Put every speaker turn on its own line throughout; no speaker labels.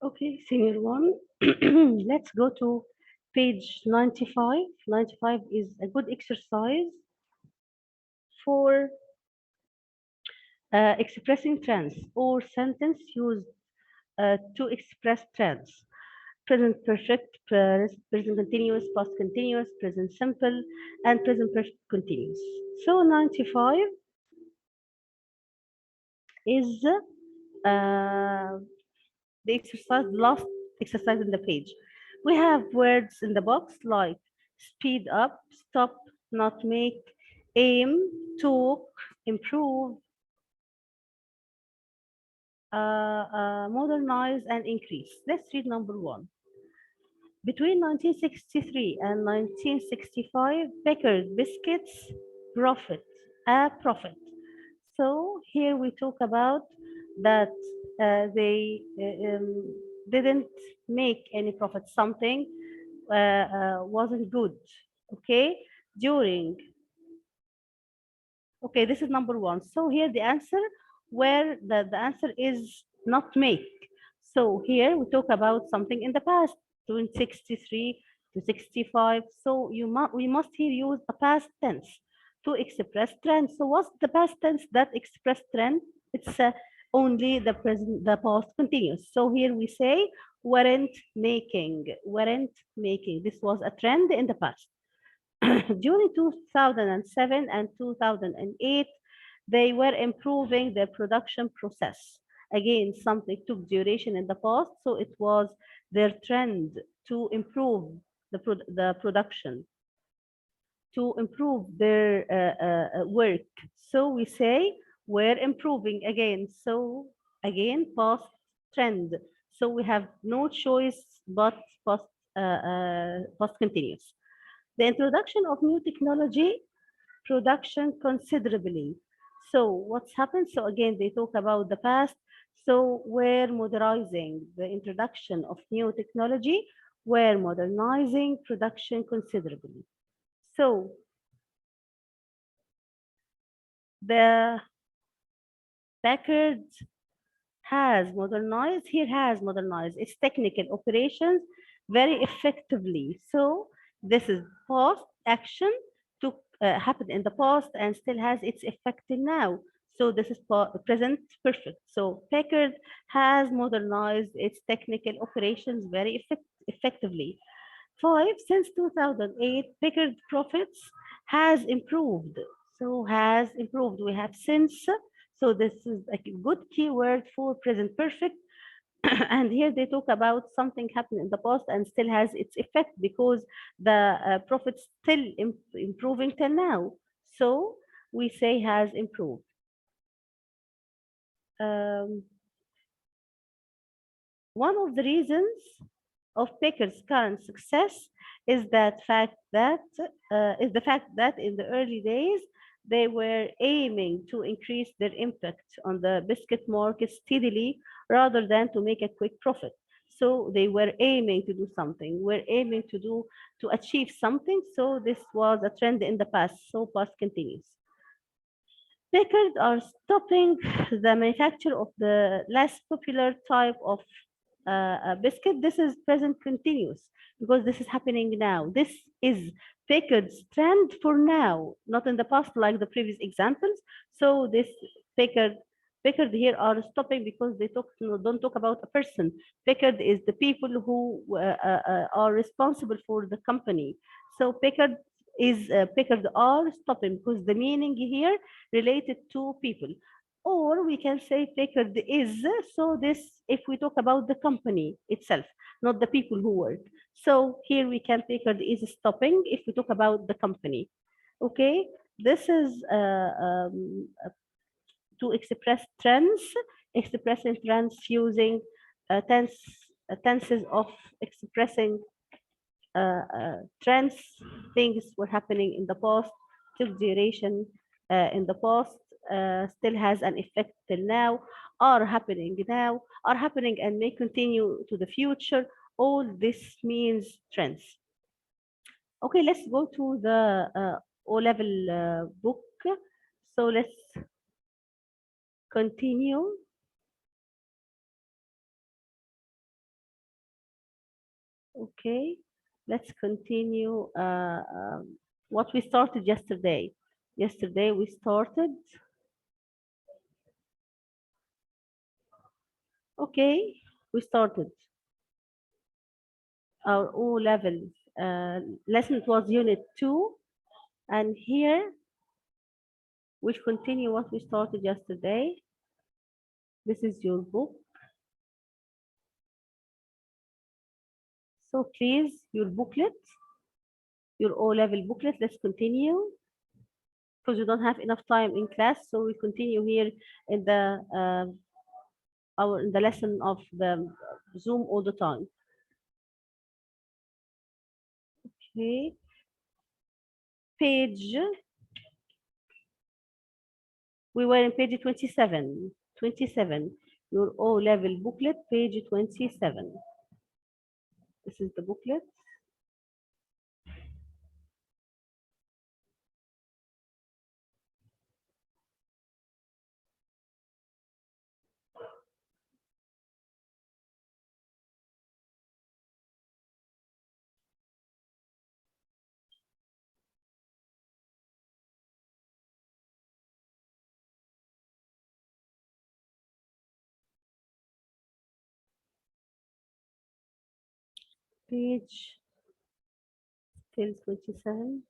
Okay, senior one. Let's go to page 95. 95 is a good exercise for expressing trends or sentence used to express trends. Present perfect, present continuous, past continuous, present simple, and present perfect continuous. So 95 is the exercise, last exercise in the page. We have words in the box like speed up, stop, not make, aim, talk, improve, modernize, and increase. Let's read number one. Between 1963 and 1965, Becker's biscuits profit, a profit. So here we talk about that they didn't make any profit. Something wasn't good. Okay, during. Okay, this is number one. So here the answer, where the answer is not make. So here we talk about something in the past, 1963 to 65. So we must here use a past tense to express trend. So what's the past tense that express trend? It's only the present, the past continuous. So here we say weren't making, weren't making. This was a trend in the past. During 2007 and 2008, they were improving their production process. Again, something took duration in the past, so it was their trend to improve the production, to improve their work. So we say we're improving again. So again, past trend. So we have no choice but past continuous. The introduction of new technology, production considerably. So what's happened? So again, they talk about the past. So we're modernizing the introduction of new technology, we're modernizing production considerably. So the Packard has modernized, here has modernized its technical operations very effectively. So this is past action to happen in the past and still has its effect till now. So this is present perfect. So Packard has modernized its technical operations very effectively. Five, since 2008, Packard profits has improved. So has improved. We have since. So this is a good keyword for present perfect. And here they talk about something happened in the past and still has its effect because the profits still improving till now. So we say has improved. Um, one of the reasons of Picker's current success is the fact that in the early days they were aiming to increase their impact on the biscuit market steadily rather than to make a quick profit. So they were aiming to do something, were aiming to achieve something. So this was a trend in the past. So past continues. Bakers are stopping the manufacture of the less popular type of biscuit. This is present continuous because this is happening now. This is Packard's trend for now, not in the past like the previous examples. So this Packard here are stopping because they don't talk about a person. Packard is the people who are responsible for the company. So Packard are stopping because the meaning here related to people. Or we can say Packard is, so this, if we talk about the company itself, not the people who work. So here we can Packard is stopping if we talk about the company. Okay, this is to express trends, expressing trends using tenses of expressing trends, things were happening in the past, took duration in the past, still has an effect till now, are happening now, are happening and may continue to the future. All this means trends. Okay, let's go to the O-level book. So let's continue. Okay, let's continue what we started yesterday. Yesterday we started, okay, we started our O level lesson. It was unit 2, and here we continue what we started yesterday. This is your book. So please, your booklet, your O level booklet, let's continue because we don't have enough time in class. So we continue here in the lesson of the Zoom all the time. Okay, page, we were in page 27. 27, your O level booklet, page 27. This is the booklet. Page till 27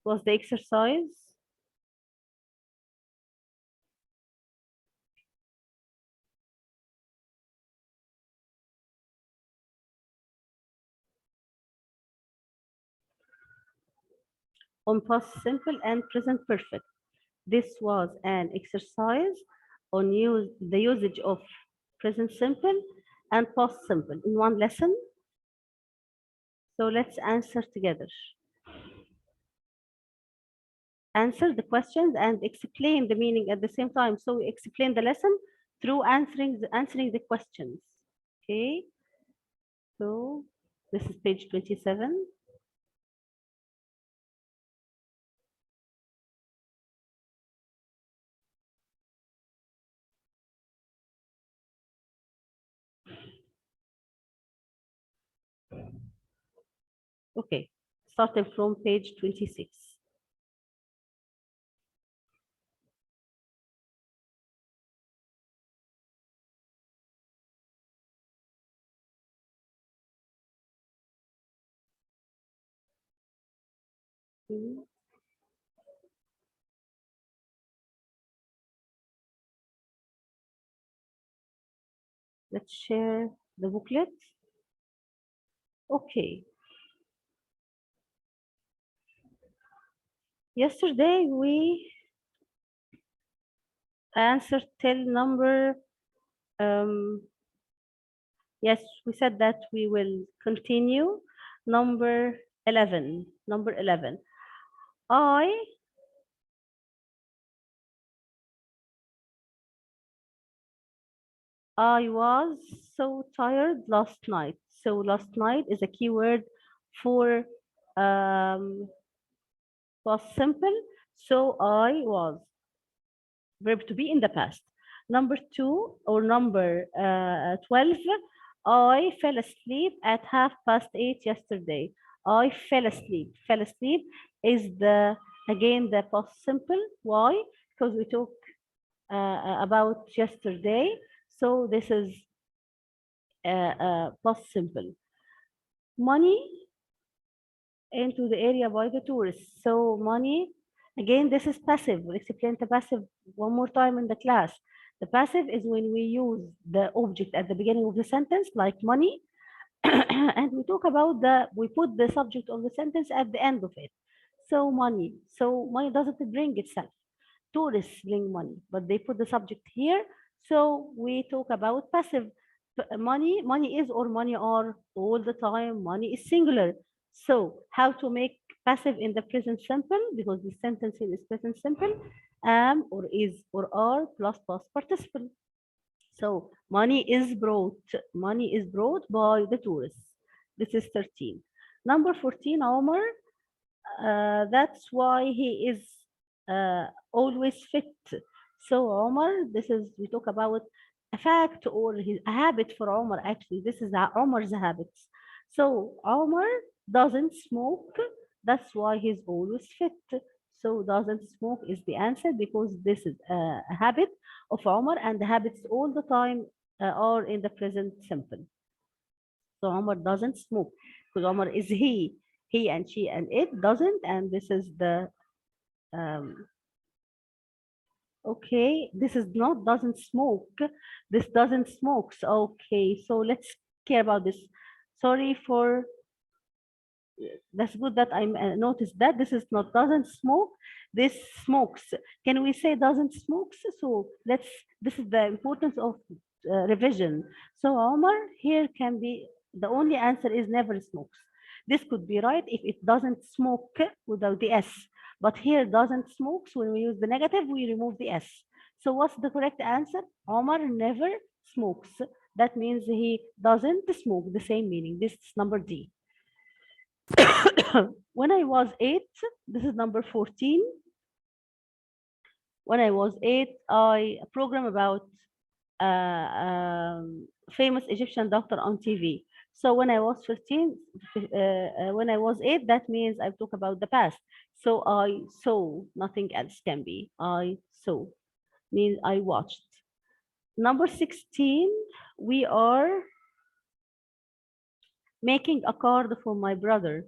was the exercise. On past simple and present perfect. This was an exercise on the usage of present simple and past simple in one lesson. So let's answer together. Answer the questions and explain the meaning at the same time. So we explain the lesson through answering the questions. Okay. So this is page 27. Okay. Starting from page 26. Hmm. Let's share the booklet. Okay. Yesterday we answered till number, yes, we said that we will continue number 11. Number 11. I was so tired last night. So last night is a keyword for past simple. So I was, verb to be in the past. Number 2 or number 12, I fell asleep at 8:30 yesterday. I fell asleep. Fell asleep is again the past simple. Why? Because we talk about yesterday. So this is past simple. Money into the area by the tourists. So money, again, this is passive. We'll explain the passive one more time in the class. The passive is when we use the object at the beginning of the sentence, like money, and we talk about we put the subject of the sentence at the end of it. So money. So money doesn't bring itself. Tourists bring money, but they put the subject here. So we talk about passive. Money is or money are all the time. Money is singular. So how to make passive in the present simple, because the sentence here is present simple, am or is or are plus past participle. So money is brought. Money is brought by the tourists. This is 13. Number 14, Omar. That's why he is always fit. So Omar, this is, we talk about a fact or a habit for Omar. Actually, this is Omar's habits. So Omar doesn't smoke. That's why he's always fit. So doesn't smoke is the answer because this is a habit of Omar, and the habits all the time are in the present simple. So Omar doesn't smoke because Omar is he. He and she and it doesn't, and this is the um, okay. This is not doesn't smoke. This doesn't smokes. Okay, so let's care about this. Sorry for that's good that I noticed that this is not doesn't smoke. This smokes. Can we say doesn't smokes? So let's. This is the importance of revision. So Omar here can be the only answer is never smokes. This could be right if it doesn't smoke without the s. But here doesn't smokes. When we use the negative, we remove the s. So what's the correct answer? Omar never smokes. That means he doesn't smoke. The same meaning. This is number D. When I was 8, this is number 14. When I was 8, I program about famous Egyptian doctor on TV. So when I was 15, when I was 8, that means I talk about the past. So I saw, nothing else can be. I saw means I watched. Number 16, we are making a card for my brother.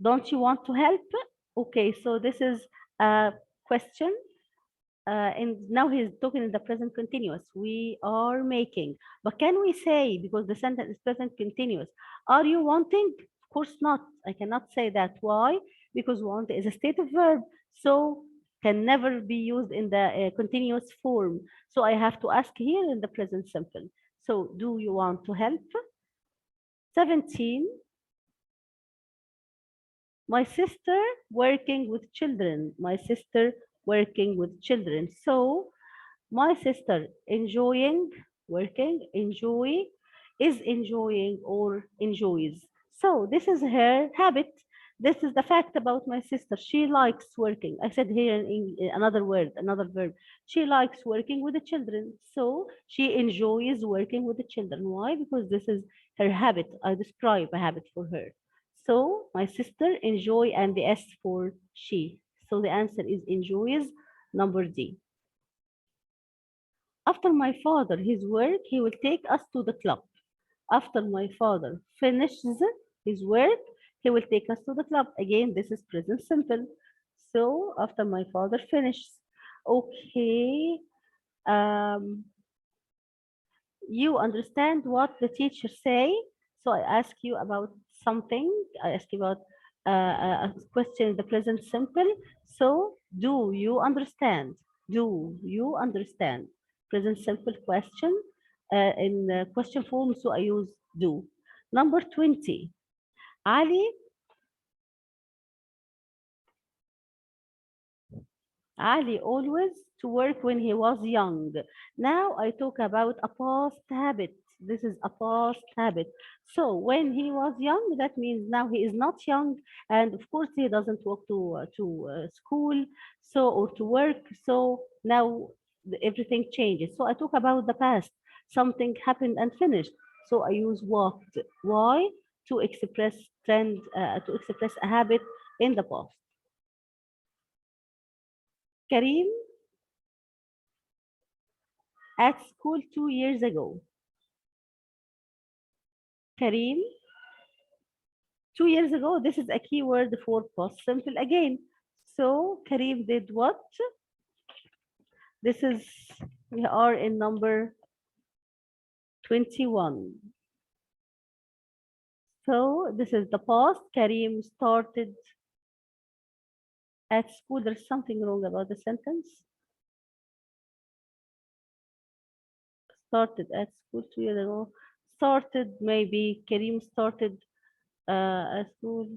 Don't you want to help? Okay, so this is a question. And now he's talking in the present continuous. We are making. But can we say, because the sentence is present continuous, are you wanting? Of course not. I cannot say that. Why? Because want is a state of verb. So can never be used in the continuous form. So I have to ask here in the present simple. So do you want to help? 17. My sister working with children. My sister working with children. So my sister enjoying, working, enjoy, is enjoying or enjoys. So this is her habit. This is the fact about my sister. She likes working. I said here in another word, another verb. She likes working with the children. So she enjoys working with the children. Why? Because this is her habit. I describe a habit for her. So my sister enjoy and the S for she. So the answer is enjoys, number D. After my father his work, he will take us to the club. After my father finishes his work, he will take us to the club. Again, this is present simple. So after my father finishes. Okay. Um, you understand what the teacher say? So I ask you about something. I ask you about a question in the present simple. So do you understand? Do you understand? Present simple question in question form. So I use do. Number 20. Ali Ali always to work when he was young. Now I talk about a past habit. This is a past habit. So when he was young, that means now he is not young, and of course he doesn't walk to school, so or to work. So now everything changes. So I talk about the past. Something happened and finished. So I use walked. Why? To express trend, to express a habit in the past. Karim at school 2 years ago. Karim, 2 years ago, this is a keyword for past simple again. So Karim did what? This is, we are in number 21. So this is the past. Karim started at school. There's something wrong about the sentence. Started at school 2 years ago. Started, maybe Karim started at school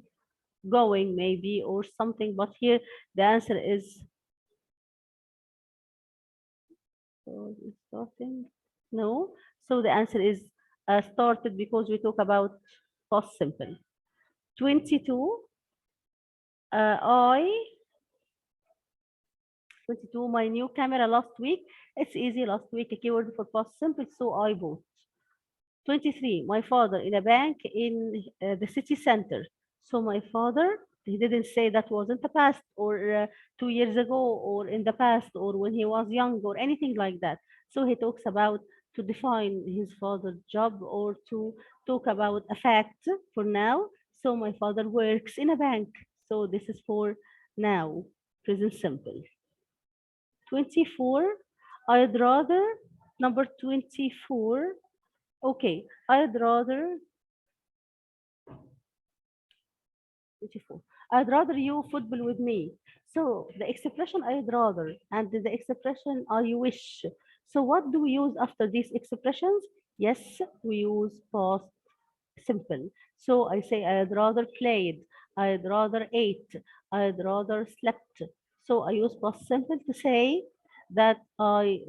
going maybe or something, but here the answer is starting. No, so the answer is started because we talk about past simple. 22. I 22, my new camera last week. It's easy. Last week, a keyword for past simple, so I bought. 23, my father in a bank in the city center. So my father, he didn't say that was in the past or 2 years ago or in the past or when he was young or anything like that. So he talks about to define his father's job or to talk about a fact for now. So my father works in a bank. So this is for now, present simple. 24, I'd rather, number 24, okay, I'd rather 24. I'd rather you football with me. So the expression I'd rather and the expression I wish. So what do we use after these expressions? Yes, we use past simple. So I say I'd rather played, I'd rather ate, I'd rather slept. So I use past simple to say that I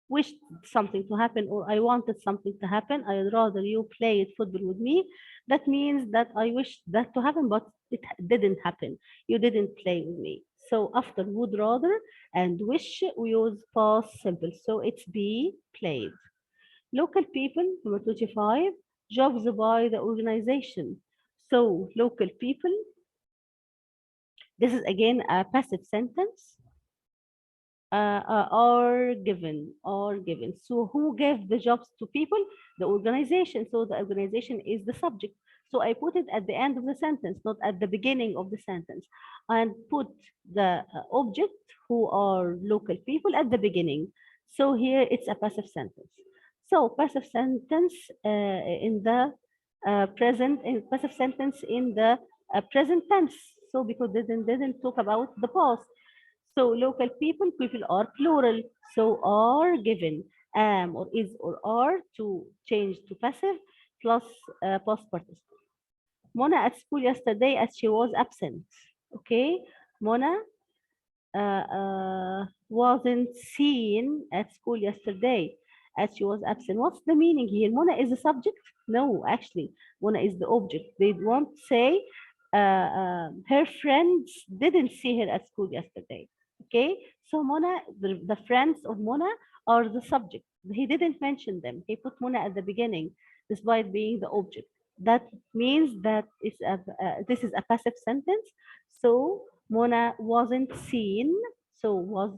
wished something to happen or I wanted something to happen. I'd rather you play football with me. That means that I wish that to happen, but it didn't happen. You didn't play with me. So after would rather and wish, we use past simple. So it's be played. Local people, number 25, jobs by the organization. So local people, this is again a passive sentence are given. So who gave the jobs to people? The organization. So the organization is the subject. So I put it at the end of the sentence, not at the beginning of the sentence, and put the object who are local people at the beginning. So here it's a passive sentence. So passive sentence in the present, in passive sentence in the present tense. So because didn't talk about the past. So local people, people are plural. So are given, am or is or are to change to passive plus past participle. Mona at school yesterday as she was absent. Okay, Mona wasn't seen at school yesterday as she was absent. What's the meaning here? Mona is the subject? No, actually, Mona is the object. They won't say her friends didn't see her at school yesterday. Okay, so Mona, the friends of Mona are the subject. He didn't mention them. He put Mona at the beginning, despite being the object. That means that this is a passive sentence. So Mona wasn't seen, so was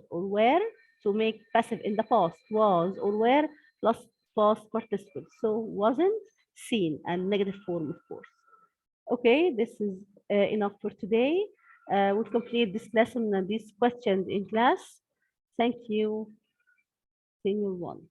or were to make passive in the past, was or were plus past participle. So wasn't seen and negative form, of course. Okay, this is enough for today. We'll complete this lesson and these questions in class. Thank you. Senior one.